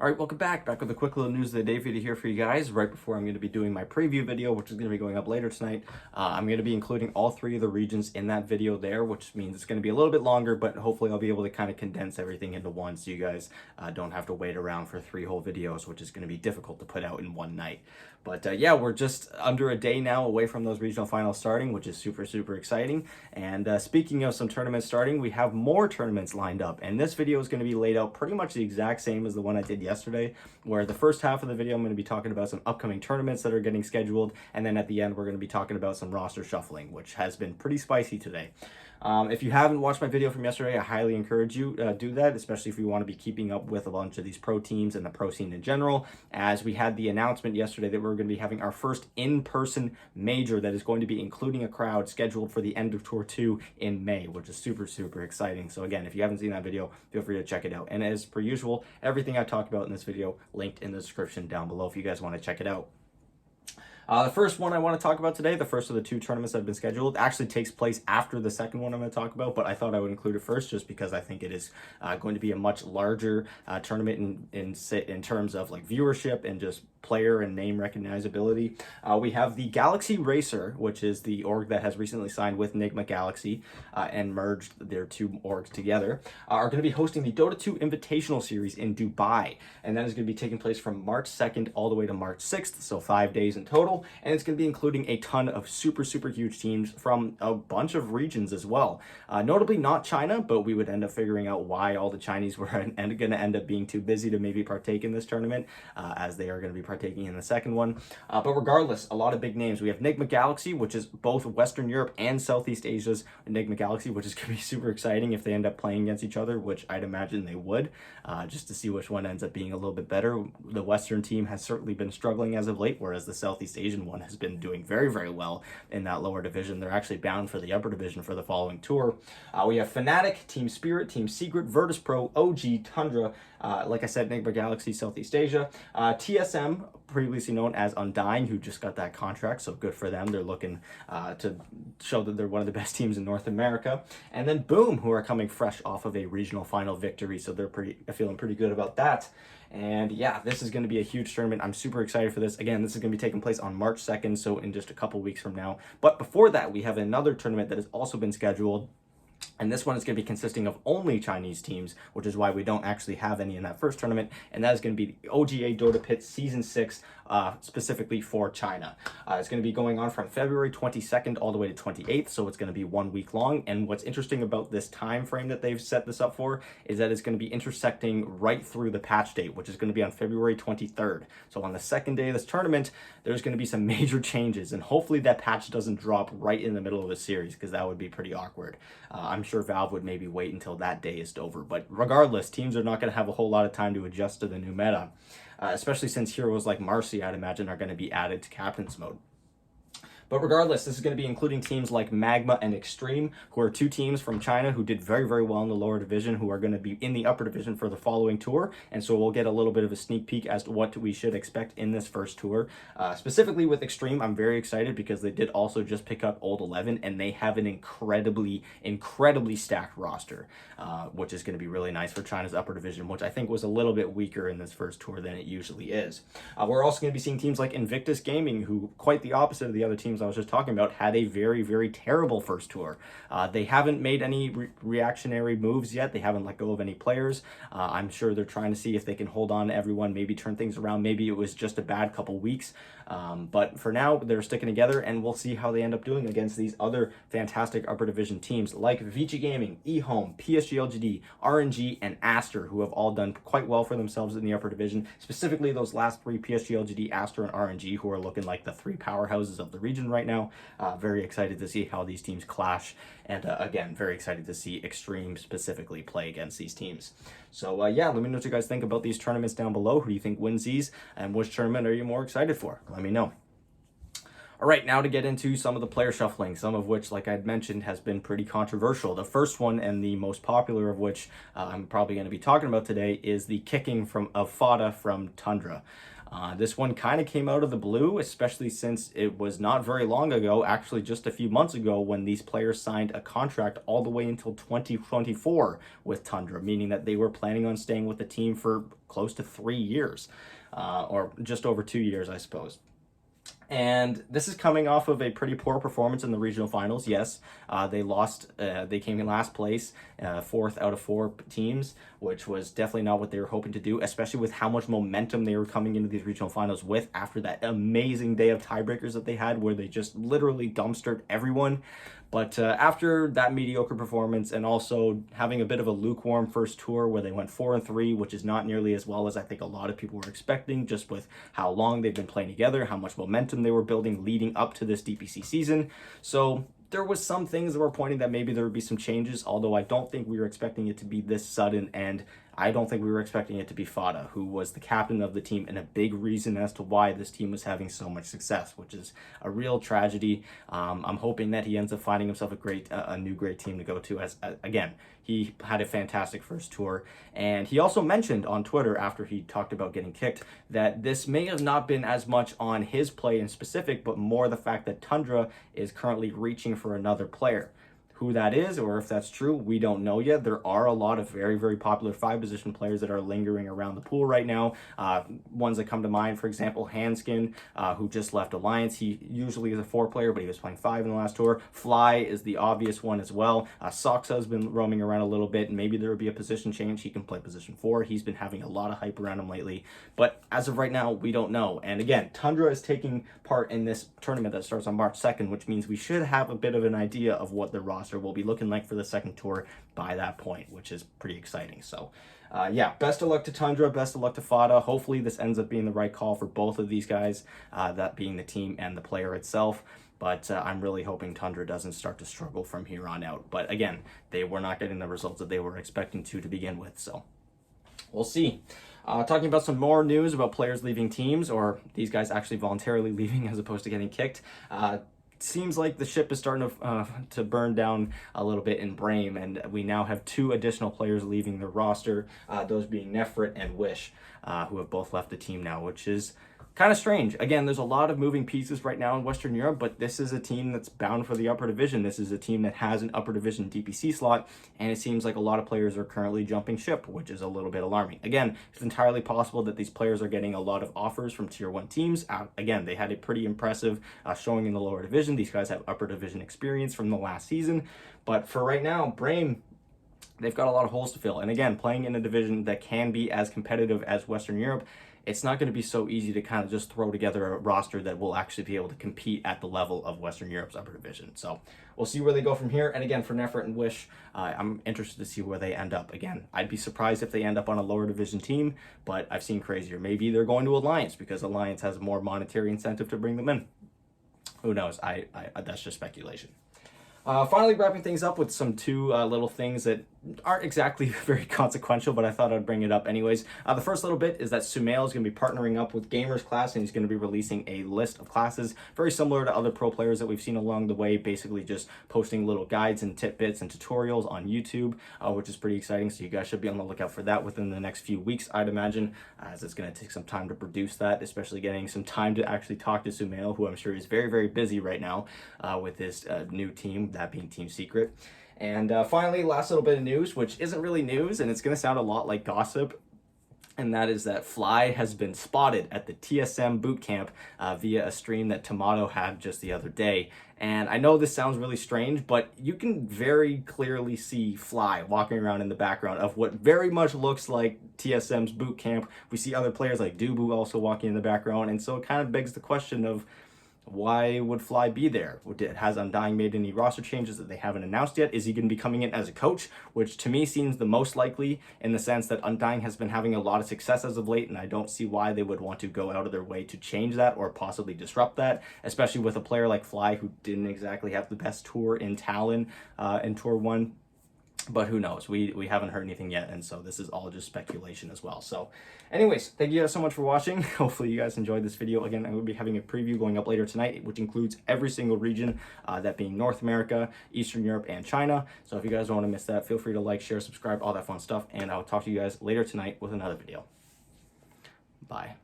All right, welcome back with a quick little news of the day video here for you guys. Right before I'm going to be doing my preview video, which is going to be going up later tonight, I'm going to be including all three of the regions in that video there, which means it's going to be a little bit longer, but hopefully I'll be able to kind of condense everything into one so you guys don't have to wait around for 3 whole videos, which is going to be difficult to put out in one night. But yeah, we're just under a day now away from those regional finals starting, which is super exciting. And speaking of some tournaments starting, we have more tournaments lined up, and this video is going to be laid out pretty much the exact same as the one I did yesterday, where the first half of the video I'm going to be talking about some upcoming tournaments that are getting scheduled, and then at the end we're going to be talking about some roster shuffling, which has been pretty spicy today. If you haven't watched my video from yesterday, I highly encourage you do that, especially if you want to be keeping up with a bunch of these pro teams and the pro scene in general, as we had the announcement yesterday that we're going to be having our first in-person major that is going to be including a crowd scheduled for the end of Tour 2 in May, which is super exciting. So again, if you haven't seen that video, feel free to check it out. And as per usual, everything I talked about in this video linked in the description down below if you guys want to check it out. The first one I want to talk about today, the first of the 2 tournaments that have been scheduled, actually takes place after the second one I'm going to talk about, but I thought I would include it first just because I think it is going to be a much larger tournament in terms of like viewership and just player and name recognizability. We have the Galaxy Racer, which is the org that has recently signed with Nigma Galaxy and merged their 2 orgs together, are going to be hosting the Dota 2 Invitational Series in Dubai, and that is going to be taking place from March 2nd all the way to March 6th, so 5 days in total, and it's going to be including a ton of super huge teams from a bunch of regions as well. Notably not China, but we would end up figuring out why all the Chinese were going to end up being too busy to maybe partake in this tournament, as they are going to be partaking in the second one. But regardless, a lot of big names. We have Nigma Galaxy, which is both Western Europe and Southeast Asia's Nigma Galaxy, which is going to be super exciting if they end up playing against each other, which I'd imagine they would, just to see which one ends up being a little bit better. The Western team has certainly been struggling as of late, whereas the Southeast Asian one has been doing very well in that lower division. They're actually bound for the upper division for the following tour. We have Fnatic, Team Spirit, Team Secret, Virtus.Pro, OG, Tundra, like I said, Nigma Galaxy, Southeast Asia, TSM, previously known as Undying, who just got that contract, so good for them. They're looking to show that they're one of the best teams in North America. And then Boom, who are coming fresh off of a regional final victory, so they're feeling pretty good about that. And yeah, this is going to be a huge tournament. I'm super excited for this. Again, this is going to be taking place on March 2nd, so in just a couple weeks from now. But before that, we have another tournament that has also been scheduled. And this one is going to be consisting of only Chinese teams, which is why we don't actually have any in that first tournament. And that is going to be the OGA DotaPit Season 6, specifically for China. It's going to be going on from February 22nd all the way to 28th, so it's going to be 1 week long. And what's interesting about this time frame that they've set this up for is that it's going to be intersecting right through the patch date, which is going to be on February 23rd. So on the second day of this tournament, there's going to be some major changes, and hopefully that patch doesn't drop right in the middle of the series, because that would be pretty awkward. I'm sure Valve would maybe wait until that day is over, but regardless, teams are not going to have a whole lot of time to adjust to the new meta, especially since heroes like Marcy, I'd imagine, are going to be added to Captain's Mode. But regardless, this is going to be including teams like Magma and Extreme, who are 2 teams from China who did very well in the lower division, who are going to be in the upper division for the following tour. And so we'll get a little bit of a sneak peek as to what we should expect in this first tour. Specifically with Extreme, I'm very excited because they did also just pick up Old 11, and they have an incredibly stacked roster, which is going to be really nice for China's upper division, which I think was a little bit weaker in this first tour than it usually is. We're also going to be seeing teams like Invictus Gaming, who, quite the opposite of the other teams I was just talking about, had a very terrible first tour. They haven't made any reactionary moves yet. They haven't let go of any players. I'm sure they're trying to see if they can hold on to everyone, maybe turn things around. Maybe it was just a bad couple weeks. But for now, they're sticking together, and we'll see how they end up doing against these other fantastic upper division teams like Vici Gaming, eHome, PSG LGD, RNG, and Aster, who have all done quite well for themselves in the upper division. Specifically, those last 3, PSG LGD, Aster, and RNG, who are looking like the 3 powerhouses of the region right now. Very excited to see how these teams clash, and again, very excited to see Extreme specifically play against these teams. So yeah, let me know what you guys think about these tournaments down below. Who do you think wins these, and which tournament are you more excited for? Let me know. All right, now to get into some of the player shuffling, some of which, like I'd mentioned, has been pretty controversial. The first one, and the most popular of which I'm probably going to be talking about today, is the kicking of Fata from Tundra. This one kind of came out of the blue, especially since it was not very long ago, actually just a few months ago, when these players signed a contract all the way until 2024 with Tundra, meaning that they were planning on staying with the team for close to 3 years, or just over 2 years, I suppose. And this is coming off of a pretty poor performance in the regional finals. Yes, they lost. They came in last place, 4th out of 4 teams, which was definitely not what they were hoping to do, especially with how much momentum they were coming into these regional finals with after that amazing day of tiebreakers that they had, where they just literally dumpstered everyone. But after that mediocre performance, and also having a bit of a lukewarm first tour where they went 4-3, which is not nearly as well as I think a lot of people were expecting, just with how long they've been playing together, how much momentum they were building leading up to this DPC season. So there was some things that were pointing that maybe there would be some changes, although I don't think we were expecting it to be this sudden, and I don't think we were expecting it to be Fata, who was the captain of the team and a big reason as to why this team was having so much success, which is a real tragedy. I'm hoping that he ends up finding himself a new great team to go to, as again, he had a fantastic first tour. And he also mentioned on Twitter, after he talked about getting kicked, that this may have not been as much on his play in specific, but more the fact that Tundra is currently reaching for another player. Who that is, or if that's true, we don't know yet. There are a lot of very, very popular 5-position players that are lingering around the pool right now. Ones that come to mind, for example, Handskin, who just left Alliance. He usually is a 4 player, but he was playing 5 in the last tour. Fly is the obvious one as well. Soxa has been roaming around a little bit, and maybe there would be a position change. He can play position 4. He's been having a lot of hype around him lately. But as of right now, we don't know. And again, Tundra is taking part in this tournament that starts on March 2nd, which means we should have a bit of an idea of what the roster will be looking like for the second tour by that point, which is pretty exciting. So yeah, best of luck to Tundra, best of luck to Fata. Hopefully this ends up being the right call for both of these guys, that being the team and the player itself. But I'm really hoping Tundra doesn't start to struggle from here on out. But again, they were not getting the results that they were expecting to begin with, so we'll see. Talking about some more news about players leaving teams, or these guys actually voluntarily leaving as opposed to getting kicked. Seems like the ship is starting to burn down a little bit in Brame, and we now have 2 additional players leaving the roster, those being Neifrit and W1sh, who have both left the team now, which is kind of strange. Again, there's a lot of moving pieces right now in Western Europe, but this is a team that's bound for the upper division. This is a team that has an upper division DPC slot, and it seems like a lot of players are currently jumping ship, which is a little bit alarming. Again, it's entirely possible that these players are getting a lot of offers from tier 1 teams. Again, they had a pretty impressive showing in the lower division. These guys have upper division experience from the last season, but for right now, Brame, they've got a lot of holes to fill. And again, playing in a division that can be as competitive as Western Europe, it's not going to be so easy to kind of just throw together a roster that will actually be able to compete at the level of Western Europe's upper division. So we'll see where they go from here. And again, for Neifrit and W1sh, I'm interested to see where they end up. Again, I'd be surprised if they end up on a lower division team, but I've seen crazier. Maybe they're going to Alliance because Alliance has more monetary incentive to bring them in. Who knows? That's just speculation. Finally, wrapping things up with some 2 little things that aren't exactly very consequential, but I thought I'd bring it up anyways. The first little bit is that SumaiL is going to be partnering up with Gamerz class, and he's going to be releasing a list of classes very similar to other pro players that we've seen along the way, basically just posting little guides and tidbits and tutorials on YouTube, which is pretty exciting. So you guys should be on the lookout for that within the next few weeks, I'd imagine, as it's going to take some time to produce that, especially getting some time to actually talk to SumaiL, who I'm sure is very, very busy right now with this new team, that being Team Secret. And finally, last little bit of news, which isn't really news, and it's going to sound a lot like gossip, and that is that Fly has been spotted at the TSM Bootcamp via a stream that Timado had just the other day. And I know this sounds really strange, but you can very clearly see Fly walking around in the background of what very much looks like TSM's Bootcamp. We see other players like Dubu also walking in the background, and so it kind of begs the question of, why would Fly be there? Has Undying made any roster changes that they haven't announced yet? Is he going to be coming in as a coach? Which to me seems the most likely, in the sense that Undying has been having a lot of success as of late, and I don't see why they would want to go out of their way to change that or possibly disrupt that, especially with a player like Fly who didn't exactly have the best tour in Talon in Tour 1. But who knows? We haven't heard anything yet, and so this is all just speculation as well. So anyways, thank you guys so much for watching. Hopefully you guys enjoyed this video. Again, I will be having a preview going up later tonight, which includes every single region, that being North America, Eastern Europe, and China. So if you guys don't want to miss that, feel free to like, share, subscribe, all that fun stuff, and I'll talk to you guys later tonight with another video. Bye.